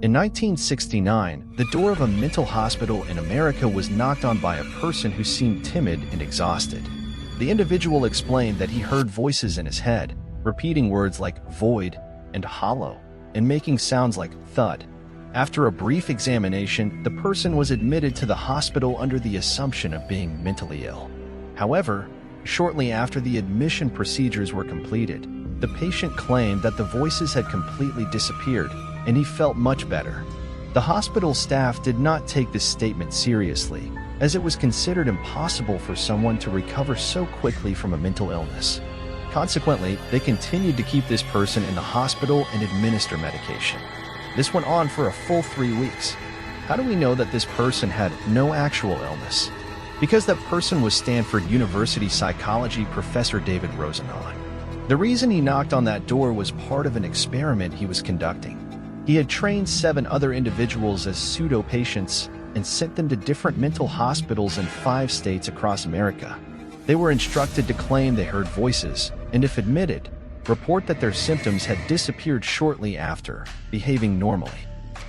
In 1969, the door of a mental hospital in America was knocked on by a person who seemed timid and exhausted. The individual explained that he heard voices in his head, repeating words like void and hollow, and making sounds like thud. After a brief examination, the person was admitted to the hospital under the assumption of being mentally ill. However, shortly after the admission procedures were completed, the patient claimed that the voices had completely disappeared, and he felt much better. The hospital staff did not take this statement seriously, as it was considered impossible for someone to recover so quickly from a mental illness. Consequently, they continued to keep this person in the hospital and administer medication. This went on for a full 3 weeks. How do we know that this person had no actual illness? Because that person was Stanford University psychology professor David Rosenhan. The reason he knocked on that door was part of an experiment he was conducting. He had trained 7 other individuals as pseudo-patients and sent them to different mental hospitals in 5 states across America. They were instructed to claim they heard voices, and if admitted, report that their symptoms had disappeared shortly after, behaving normally.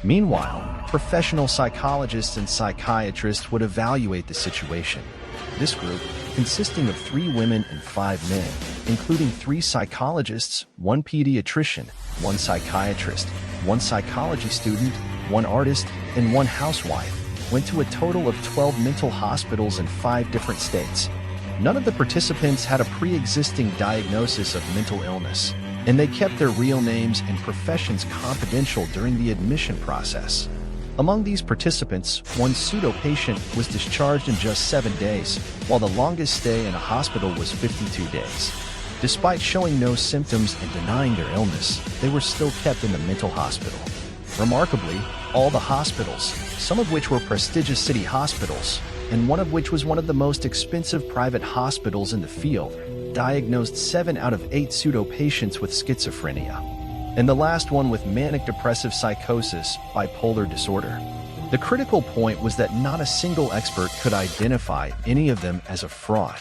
Meanwhile, professional psychologists and psychiatrists would evaluate the situation. This group, consisting of 3 women and 5 men, including 3 psychologists, 1 pediatrician, 1 psychiatrist, 1 psychology student, 1 artist, and 1 housewife, went to a total of 12 mental hospitals in 5 different states. None of the participants had a pre-existing diagnosis of mental illness, and they kept their real names and professions confidential during the admission process. Among these participants, 1 pseudo-patient was discharged in just 7 days, while the longest stay in a hospital was 52 days. Despite showing no symptoms and denying their illness, they were still kept in the mental hospital. Remarkably, all the hospitals, some of which were prestigious city hospitals, and one of which was one of the most expensive private hospitals in the field, diagnosed 7 out of 8 pseudo-patients with schizophrenia, and the last one with manic depressive psychosis, bipolar disorder. The critical point was that not a single expert could identify any of them as a fraud.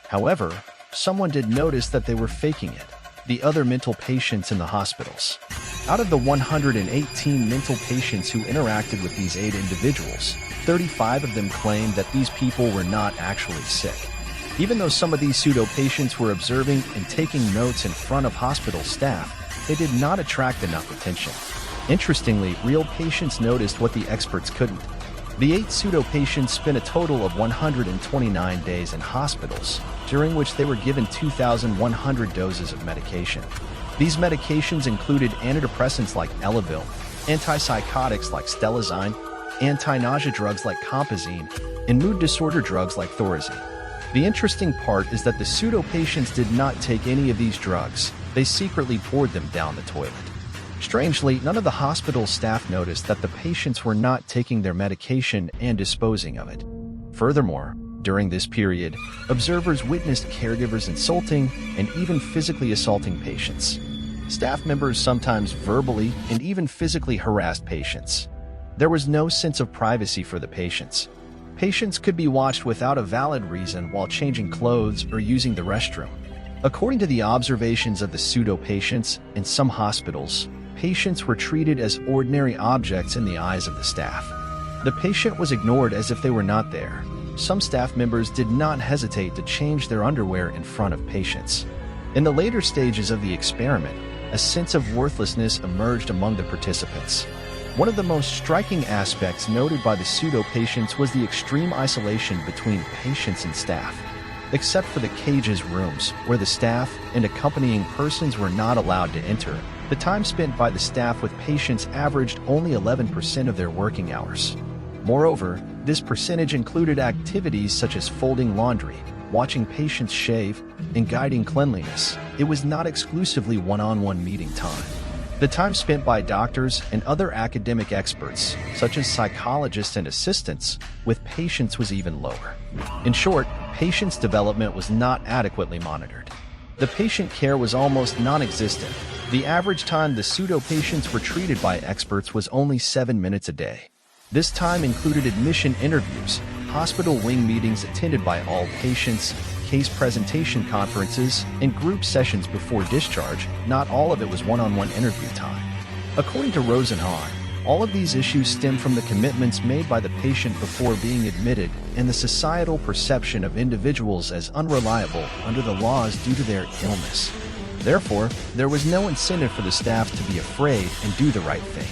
However, someone did notice that they were faking it: the other mental patients in the hospitals. Out of the 118 mental patients who interacted with these 8 individuals, 35 of them claimed that these people were not actually sick. Even though some of these pseudo-patients were observing and taking notes in front of hospital staff, they did not attract enough attention. Interestingly, real patients noticed what the experts couldn't. The 8 pseudo-patients spent a total of 129 days in hospitals, during which they were given 2,100 doses of medication. These medications included antidepressants like Elavil, antipsychotics like Stelazine, anti-nausea drugs like Compazine, and mood disorder drugs like Thorazine. The interesting part is that the pseudo-patients did not take any of these drugs. They secretly poured them down the toilet. Strangely, none of the hospital staff noticed that the patients were not taking their medication and disposing of it. Furthermore, during this period, observers witnessed caregivers insulting and even physically assaulting patients. Staff members sometimes verbally and even physically harassed patients. There was no sense of privacy for the patients. Patients could be watched without a valid reason while changing clothes or using the restroom. According to the observations of the pseudo-patients, in some hospitals, patients were treated as ordinary objects in the eyes of the staff. The patient was ignored as if they were not there. Some staff members did not hesitate to change their underwear in front of patients. In the later stages of the experiment, a sense of worthlessness emerged among the participants. One of the most striking aspects noted by the pseudo-patients was the extreme isolation between patients and staff. Except for the cages rooms, where the staff and accompanying persons were not allowed to enter, the time spent by the staff with patients averaged only 11% of their working hours. Moreover, this percentage included activities such as folding laundry, watching patients shave, and guiding cleanliness. It was not exclusively one-on-one meeting time. The time spent by doctors and other academic experts, such as psychologists and assistants, with patients was even lower. In short, patients' development was not adequately monitored. The patient care was almost non-existent. The average time the pseudo-patients were treated by experts was only 7 minutes a day. This time included admission interviews, hospital wing meetings attended by all patients, case presentation conferences, and group sessions before discharge. Not all of it was one-on-one interview time. According to Rosenhan, All of these issues stem from the commitments made by the patient before being admitted and the societal perception of individuals as unreliable under the laws due to their illness. Therefore, there was no incentive for the staff to be afraid and do the right thing.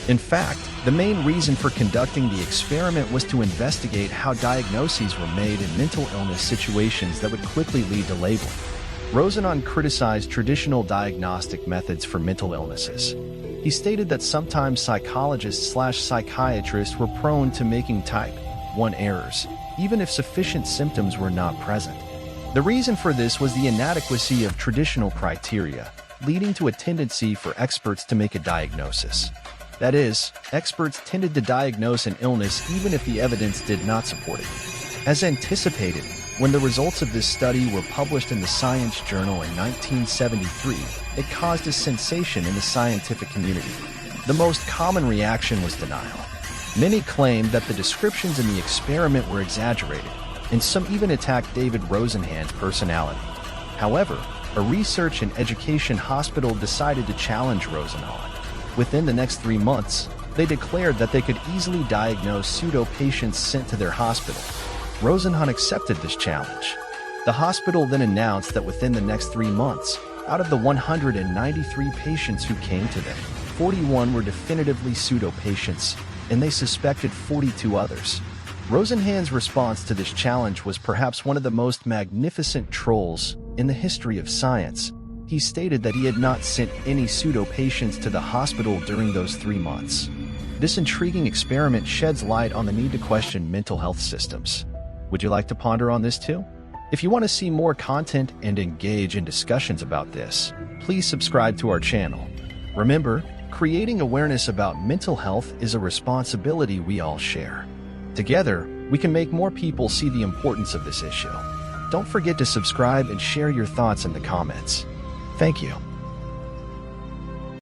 In fact, the main reason for conducting the experiment was to investigate how diagnoses were made in mental illness situations that would quickly lead to labeling. Rosenhan criticized traditional diagnostic methods for mental illnesses. He stated that sometimes psychologists/psychiatrists were prone to making type 1 errors, even if sufficient symptoms were not present. The reason for this was the inadequacy of traditional criteria, leading to a tendency for experts to make a diagnosis. That is, experts tended to diagnose an illness even if the evidence did not support it. As anticipated, when the results of this study were published in the Science Journal in 1973, it caused a sensation in the scientific community. The most common reaction was denial. Many claimed that the descriptions in the experiment were exaggerated, and some even attacked David Rosenhan's personality. However, a research and education hospital decided to challenge Rosenhan. Within the next 3 months, they declared that they could easily diagnose pseudo-patients sent to their hospital. Rosenhan accepted this challenge. The hospital then announced that within the next 3 months, out of the 193 patients who came to them, 41 were definitively pseudo-patients, and they suspected 42 others. Rosenhan's response to this challenge was perhaps one of the most magnificent trolls in the history of science. He stated that he had not sent any pseudo-patients to the hospital during those 3 months. This intriguing experiment sheds light on the need to question mental health systems. Would you like to ponder on this too? If you want to see more content and engage in discussions about this, please subscribe to our channel. Remember, creating awareness about mental health is a responsibility we all share. Together, we can make more people see the importance of this issue. Don't forget to subscribe and share your thoughts in the comments. Thank you.